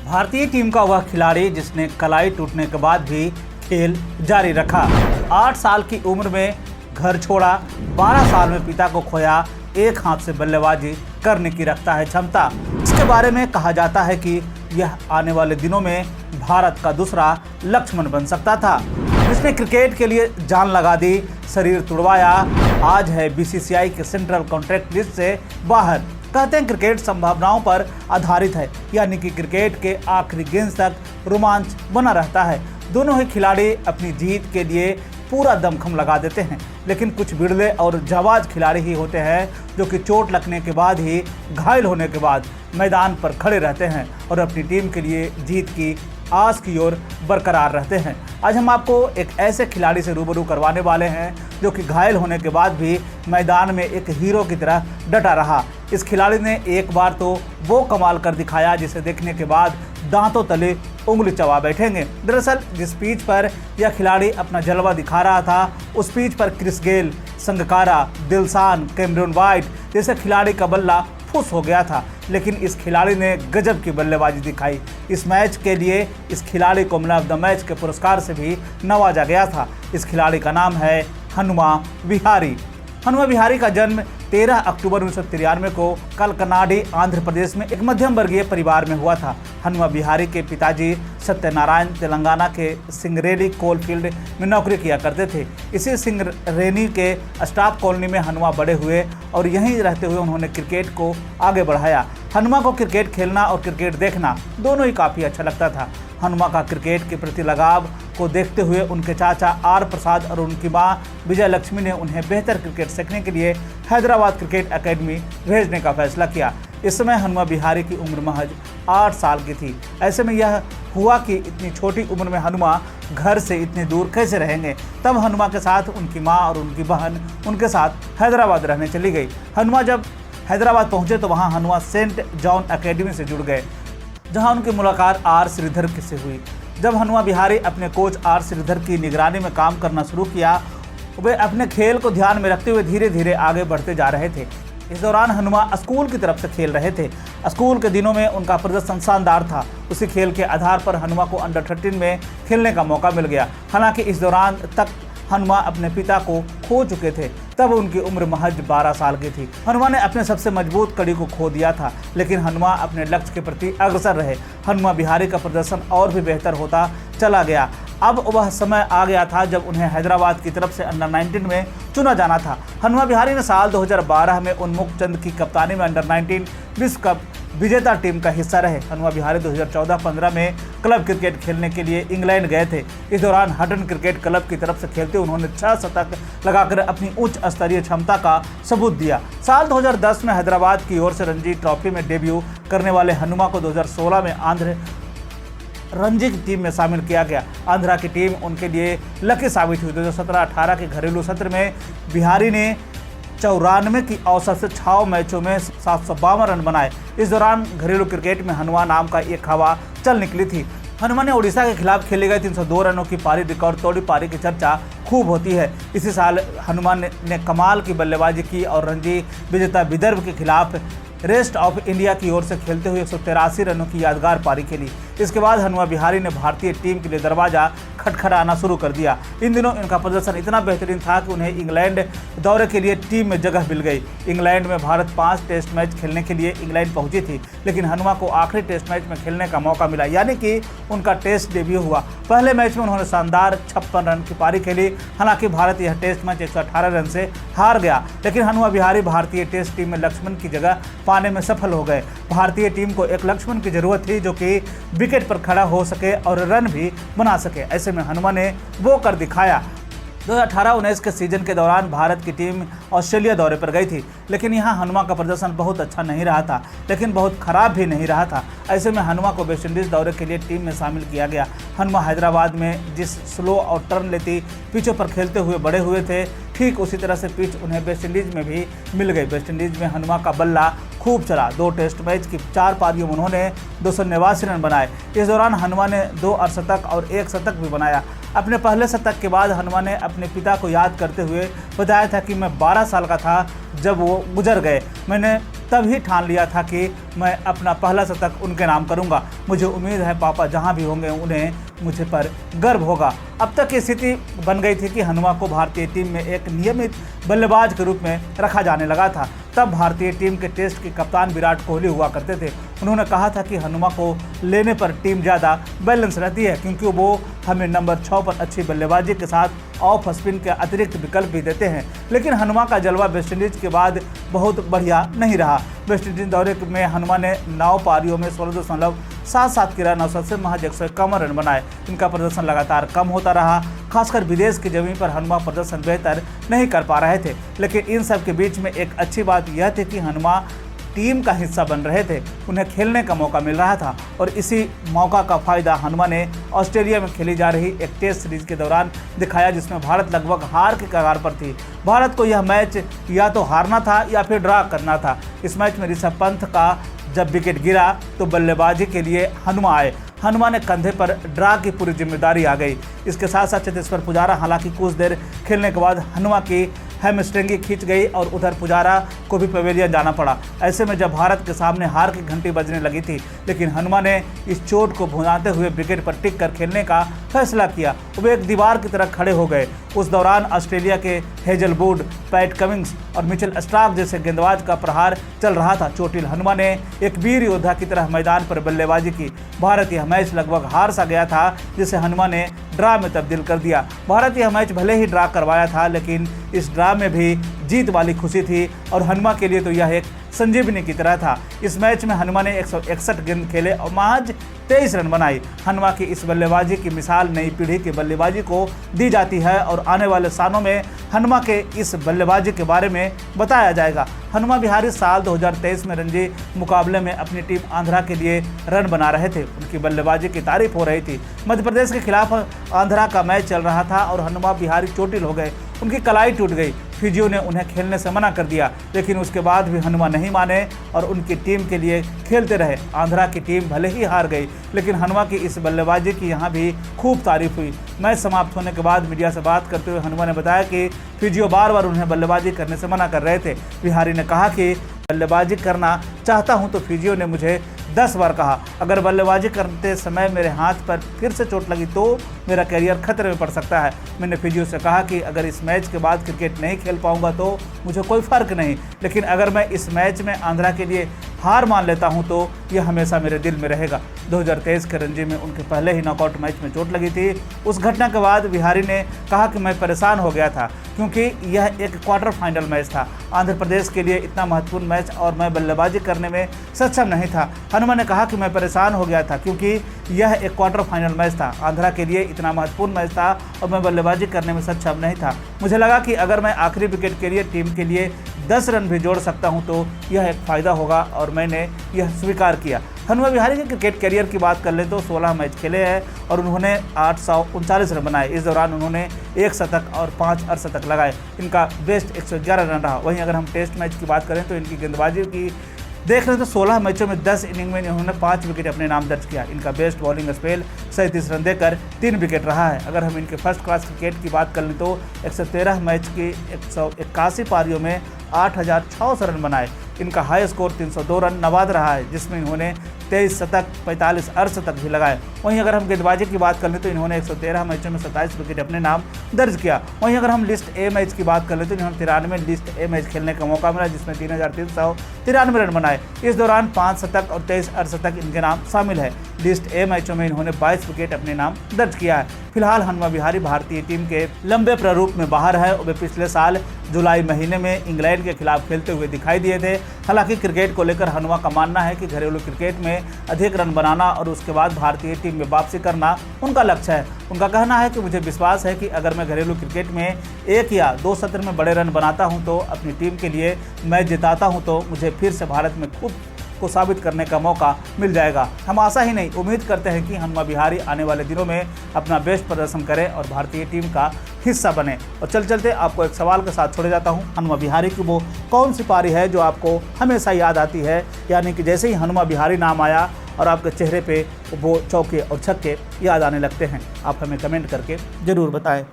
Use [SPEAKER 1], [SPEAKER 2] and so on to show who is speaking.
[SPEAKER 1] भारतीय टीम का वह खिलाड़ी जिसने कलाई टूटने के बाद भी खेल जारी रखा। 8 साल की उम्र में घर छोड़ा, 12 साल में पिता को खोया, एक हाथ से बल्लेबाजी करने की रखता है क्षमता। इसके बारे में कहा जाता है कि यह आने वाले दिनों में भारत का दूसरा लक्ष्मण बन सकता था, जिसने क्रिकेट के लिए जान लगा दी, शरीर तुड़वाया, आज है बीसीसीआई के सेंट्रल कॉन्ट्रैक्ट लिस्ट से बाहर। कहते हैं क्रिकेट संभावनाओं पर आधारित है, यानी कि क्रिकेट के आखिरी गेंद तक रोमांच बना रहता है। दोनों ही खिलाड़ी अपनी जीत के लिए पूरा दमखम लगा देते हैं, लेकिन कुछ बिरले और जाबाज खिलाड़ी ही होते हैं जो कि चोट लगने के बाद ही, घायल होने के बाद मैदान पर खड़े रहते हैं और अपनी टीम के लिए जीत की आस की ओर बरकरार रहते हैं। आज हम आपको एक ऐसे खिलाड़ी से रूबरू करवाने वाले हैं जो कि घायल होने के बाद भी मैदान में एक हीरो की तरह डटा रहा। इस खिलाड़ी ने एक बार तो वो कमाल कर दिखाया जिसे देखने के बाद दांतों तले उंगली चबा बैठेंगे। दरअसल जिस पिच पर यह खिलाड़ी अपना जलवा दिखा रहा था, उस पिच पर Chris Gayle, Sangakkara, Dilshan, Cameron White जैसे खिलाड़ी का बल्ला फुस हो गया था, लेकिन इस खिलाड़ी ने गजब की बल्लेबाजी दिखाई। इस मैच के लिए इस खिलाड़ी को मैन ऑफ द मैच के पुरस्कार से भी नवाजा गया था। इस खिलाड़ी का नाम है हनुमा विहारी। हनुमा विहारी का जन्म 13 अक्टूबर 1993 को कलकनाडी, आंध्र प्रदेश में एक मध्यम वर्गीय परिवार में हुआ था। हनुमा विहारी के पिताजी सत्यनारायण तेलंगाना के सिंगरेली कोल फील्ड में नौकरी किया करते थे। इसी सिंगरेनी के स्टाफ कॉलोनी में हनुमा बड़े हुए और यहीं रहते हुए उन्होंने क्रिकेट को आगे बढ़ाया। हनुमा को क्रिकेट खेलना और क्रिकेट देखना दोनों ही काफ़ी अच्छा लगता था। हनुमा का क्रिकेट के प्रति लगाव को देखते हुए उनके चाचा आर प्रसाद और उनकी मां विजय लक्ष्मी ने उन्हें बेहतर क्रिकेट सीखने के लिए हैदराबाद क्रिकेट एकेडमी भेजने का फैसला किया। इस समय हनुमा विहारी की उम्र महज 8 साल की थी। ऐसे में यह हुआ कि इतनी छोटी उम्र में हनुमा घर से इतने दूर कैसे रहेंगे। तब हनुमा के साथ उनकी माँ और उनकी बहन उनके साथ हैदराबाद रहने चली गई। हनुमा जब हैदराबाद पहुँचे तो वहाँ हनुमा सेंट जॉन एकेडमी से जुड़ गए, जहाँ उनकी मुलाकात आर श्रीधर से हुई। जब हनुमा विहारी अपने कोच आर श्रीधर की निगरानी में काम करना शुरू किया, वे अपने खेल को ध्यान में रखते हुए धीरे धीरे आगे बढ़ते जा रहे थे। इस दौरान हनुमा स्कूल की तरफ से खेल रहे थे। स्कूल के दिनों में उनका प्रदर्शन शानदार था। उसी खेल के आधार पर हनुमा को अंडर 13 में खेलने का मौका मिल गया। हालांकि इस दौरान तक हनुमा अपने पिता को खो चुके थे। तब उनकी उम्र महज 12 साल की थी। हनुमा ने अपने सबसे मजबूत कड़ी को खो दिया था, लेकिन हनुमा अपने लक्ष्य के प्रति अग्रसर रहे। हनुमा विहारी का प्रदर्शन और भी बेहतर होता चला गया। अब वह समय आ गया था जब उन्हें हैदराबाद की तरफ से अंडर 19 में चुना जाना था। हनुमा विहारी ने साल 2012 में उन्मुख चंद की कप्तानी में अंडर 19 विश्व कप विजेता टीम का हिस्सा रहे। हनुमा विहारी 2014-15 में क्लब क्रिकेट खेलने के लिए इंग्लैंड गए थे। इस दौरान हटन क्रिकेट क्लब की तरफ से खेलते उन्होंने 6 शतक लगाकर अपनी उच्च स्तरीय क्षमता का सबूत दिया। साल 2010 में हैदराबाद की ओर से रणजी ट्रॉफी में डेब्यू करने वाले हनुमा को 2016 में आंध्र रणजी की टीम में शामिल किया गया। आंध्रा की टीम उनके लिए लकी साबित हुई। 2017-18 के घरेलू सत्र में बिहारी ने 94 की औसत से 6 मैचों में 752 रन बनाए। इस दौरान घरेलू क्रिकेट में हनुमा नाम का एक हवा चल निकली थी। हनुमा ने उड़ीसा के खिलाफ खेले गए 302 रनों की पारी, रिकॉर्ड तोड़ी पारी की चर्चा खूब होती है। इसी साल हनुमा ने कमाल की बल्लेबाजी की और रणजी विजेता विदर्भ के खिलाफ रेस्ट ऑफ इंडिया की ओर से खेलते हुए 183 रनों की यादगार पारी खेली। इसके बाद हनुमा विहारी ने भारतीय टीम के लिए दरवाजा खटखटाना शुरू कर दिया। इन दिनों इनका प्रदर्शन इतना बेहतरीन था कि उन्हें इंग्लैंड दौरे के लिए टीम में जगह मिल गई। इंग्लैंड में भारत 5 टेस्ट मैच खेलने के लिए इंग्लैंड पहुंची थी, लेकिन हनुमा को आखिरी टेस्ट मैच में खेलने का मौका मिला, यानी कि उनका टेस्ट डेब्यू हुआ। पहले मैच में उन्होंने शानदार 56 रन की पारी खेली। हालांकि भारत यह टेस्ट मैच 118 रन से हार गया, लेकिन हनुमा विहारी भारतीय टेस्ट टीम में लक्ष्मण की जगह पाने में सफल हो गए। भारतीय टीम को एक लक्ष्मण की जरूरत थी जो कि विकेट पर खड़ा हो सके और रन भी बना सके। ऐसे में हनुमा ने वो कर दिखाया। 2018-19 के सीजन के दौरान भारत की टीम ऑस्ट्रेलिया दौरे पर गई थी, लेकिन यहाँ हनुमा का प्रदर्शन बहुत अच्छा नहीं रहा था, लेकिन बहुत खराब भी नहीं रहा था। ऐसे में हनुमा को वेस्टइंडीज़ दौरे के लिए टीम में शामिल किया गया। हनुमा हैदराबाद में जिस स्लो और टर्न लेती पिचों पर खेलते हुए बड़े हुए थे, ठीक उसी तरह से पिच उन्हें वेस्टइंडीज़ में भी मिल गई। वेस्टइंडीज़ में हनुमा का बल्ला खूब चला। 2 टेस्ट मैच की 4 पारियों में उन्होंने 289 रन बनाए। इस दौरान हनुमा ने 2 अर्धशतक और 1 शतक भी बनाया। अपने पहले शतक के बाद हनुमा ने अपने पिता को याद करते हुए बताया था कि मैं 12 साल का था जब वो गुजर गए। मैंने तभी ठान लिया था कि मैं अपना पहला शतक उनके नाम करूंगा। मुझे उम्मीद है पापा जहां भी होंगे उन्हें मुझे पर गर्व होगा। अब तक की स्थिति बन गई थी कि हनुमा को भारतीय टीम में एक नियमित बल्लेबाज के रूप में रखा जाने लगा था। तब भारतीय टीम के टेस्ट के कप्तान विराट कोहली हुआ करते थे। उन्होंने कहा था कि हनुमा को लेने पर टीम ज़्यादा बैलेंस रहती है, क्योंकि वो हमें नंबर 6 पर अच्छी बल्लेबाजी के साथ ऑफ स्पिन के अतिरिक्त विकल्प भी देते हैं। लेकिन हनुमा का जलवा वेस्टइंडीज के बाद बहुत बढ़िया नहीं रहा। वेस्टइंडीज दौरे में हनुमा ने 9 पारियों में 16.77 की रन औसत से महज 151 रन बनाए। इनका प्रदर्शन लगातार कम होता रहा। खासकर विदेश की जमीन पर हनुमा प्रदर्शन बेहतर नहीं कर पा रहे थे। लेकिन इन सब के बीच में एक अच्छी बात यह थी कि हनुमा टीम का हिस्सा बन रहे थे, उन्हें खेलने का मौका मिल रहा था और इसी मौका का फायदा हनुमा ने ऑस्ट्रेलिया में खेली जा रही एक टेस्ट सीरीज के दौरान दिखाया, जिसमें भारत लगभग हार के कगार पर थी। भारत को यह मैच या तो हारना था या फिर ड्रा करना था। इस मैच में ऋषभ पंत का जब विकेट गिरा तो बल्लेबाजी के लिए हनुमा आए। हनुमा ने कंधे पर ड्रा की पूरी जिम्मेदारी आ गई। इसके साथ साथ चेतेश्वर पुजारा हालांकि कुछ देर खेलने के बाद हनुमा की हैमस्ट्रिंग खींच गई और उधर पुजारा को भी पवेलियन जाना पड़ा। ऐसे में जब भारत के सामने हार की घंटी बजने लगी थी, लेकिन हनुमा ने इस चोट को भुनाते हुए विकेट पर टिक कर खेलने का फैसला किया। वो एक दीवार की तरह खड़े हो गए। उस दौरान ऑस्ट्रेलिया के हेजलवुड, पैट कमिंग्स और मिचेल स्टार्क जैसे गेंदबाज का प्रहार चल रहा था। चोटिल हनुमा ने एक वीर योद्धा की तरह मैदान पर बल्लेबाजी की। भारत यह मैच लगभग हार सा गया था, जिसे हनुमा ने ड्रा में तब्दील कर दिया। भारत यह मैच भले ही ड्रा करवाया था, लेकिन इस ड्रा में भी जीत वाली खुशी थी और हनुमा के लिए तो यह एक संजीवनी की तरह था। इस मैच में हनुमा ने 161 गेंद खेले और महज 23 रन बनाई। हनुमा की इस बल्लेबाजी की मिसाल नई पीढ़ी की बल्लेबाजी को दी जाती है और आने वाले सालों में हनुमा के इस बल्लेबाजी के बारे में बताया जाएगा। हनुमा विहारी साल 2023 में रणजी मुकाबले में अपनी टीम आंध्रा के लिए रन बना रहे थे। उनकी बल्लेबाजी की तारीफ हो रही थी। मध्य प्रदेश के खिलाफ आंध्रा का मैच चल रहा था और हनुमा विहारी चोटिल हो गए। उनकी कलाई टूट गई। फिजियो ने उन्हें खेलने से मना कर दिया, लेकिन उसके बाद भी हनुमा नहीं माने और उनकी टीम के लिए खेलते रहे। आंध्रा की टीम भले ही हार गई, लेकिन हनुमा की इस बल्लेबाजी की यहाँ भी खूब तारीफ हुई। मैच समाप्त होने के बाद मीडिया से बात करते हुए हनुमा ने बताया कि फिजियो बार बार उन्हें बल्लेबाजी करने से मना कर रहे थे। विहारी ने कहा कि बल्लेबाजी करना चाहता हूं तो फिजियो ने मुझे 10 बार कहा। अगर बल्लेबाजी करते समय मेरे हाथ पर फिर से चोट लगी तो मेरा करियर खतरे में पड़ सकता है। मैंने फिजियो से कहा कि अगर इस मैच के बाद क्रिकेट नहीं खेल पाऊंगा तो मुझे कोई फ़र्क नहीं, लेकिन अगर मैं इस मैच में आंध्रा के लिए हार मान लेता हूं तो यह हमेशा मेरे दिल में रहेगा। 2023 के रणजी में उनके पहले ही नॉकआउट मैच में चोट लगी थी। उस घटना के बाद विहारी ने कहा कि मैं परेशान हो गया था, क्योंकि यह एक क्वार्टर फाइनल मैच था। आंध्र प्रदेश के लिए इतना महत्वपूर्ण मैच और मैं बल्लेबाजी करने में सक्षम नहीं था। हनुमा ने कहा कि मैं परेशान हो गया था, क्योंकि यह एक क्वार्टर फाइनल मैच था। आंध्रा के लिए इतना महत्वपूर्ण मैच था और मैं बल्लेबाजी करने में सक्षम नहीं था। मुझे लगा कि अगर मैं आखिरी विकेट के लिए टीम के लिए 10 रन भी जोड़ सकता हूं तो यह एक फ़ायदा होगा और मैंने यह स्वीकार किया। हनुमा विहारी के क्रिकेट करियर की बात कर ले तो 16 मैच खेले हैं और उन्होंने 839 रन बनाए। इस दौरान उन्होंने 1 शतक और 5 अर्धशतक लगाए। इनका बेस्ट 111 रन रहा। वहीं अगर हम टेस्ट मैच की बात करें तो इनकी गेंदबाजी की देख रहे तो 16 मैचों में 10 इनिंग में इन्होंने 5 विकेट अपने नाम दर्ज किया। इनका बेस्ट बॉलिंग स्पेल 37 रन देकर 3 विकेट रहा है। अगर हम इनके फर्स्ट क्लास क्रिकेट की बात कर लें तो 113 मैच की 181 पारियों में 8600 रन बनाए। इनका हाई स्कोर 302 रन नवाद रहा है, जिसमें इन्होंने 23 शतक 45 अर्धशतक भी लगाए। वहीं अगर हम गेंदबाजी की बात कर लें तो इन्होंने 113 मैचों में 27 विकेट अपने नाम दर्ज किया। वहीं अगर हम लिस्ट ए मैच की बात कर लें तो इन्होंने 93 लिस्ट ए मैच खेलने का मौका मिला, जिसमें 3393 रन बनाए। इस दौरान 5 शतक और 23 अर्धशतक इनके नाम शामिल है। लिस्ट ए मैचों में इन्होंने 22 विकेट अपने नाम दर्ज किया है। फिलहाल हनुमा विहारी भारतीय टीम के लंबे प्रारूप में बाहर है। वे पिछले साल जुलाई महीने में इंग्लैंड के खिलाफ खेलते हुए दिखाई दिए थे। हालांकि क्रिकेट को लेकर हनुमा का मानना है कि घरेलू क्रिकेट में अधिक रन बनाना और उसके बाद भारतीय टीम में वापसी करना उनका लक्ष्य है। उनका कहना है कि मुझे विश्वास है कि अगर मैं घरेलू क्रिकेट में 1 या 2 सत्र में बड़े रन बनाता हूं तो अपनी टीम के लिए मैच जिताता हूं तो मुझे फिर से भारत में खूब को साबित करने का मौका मिल जाएगा। हम आशा ही नहीं उम्मीद करते हैं कि हनुमा विहारी आने वाले दिनों में अपना बेस्ट प्रदर्शन करें और भारतीय टीम का हिस्सा बने। और चलते आपको एक सवाल के साथ छोड़े जाता हूं, हनुमा विहारी की वो कौन सी पारी है जो आपको हमेशा याद आती है, यानी कि जैसे ही हनुमा विहारी नाम आया और आपके चेहरे पे वो चौके और छक्के याद आने लगते हैं? आप हमें कमेंट करके ज़रूर बताएं।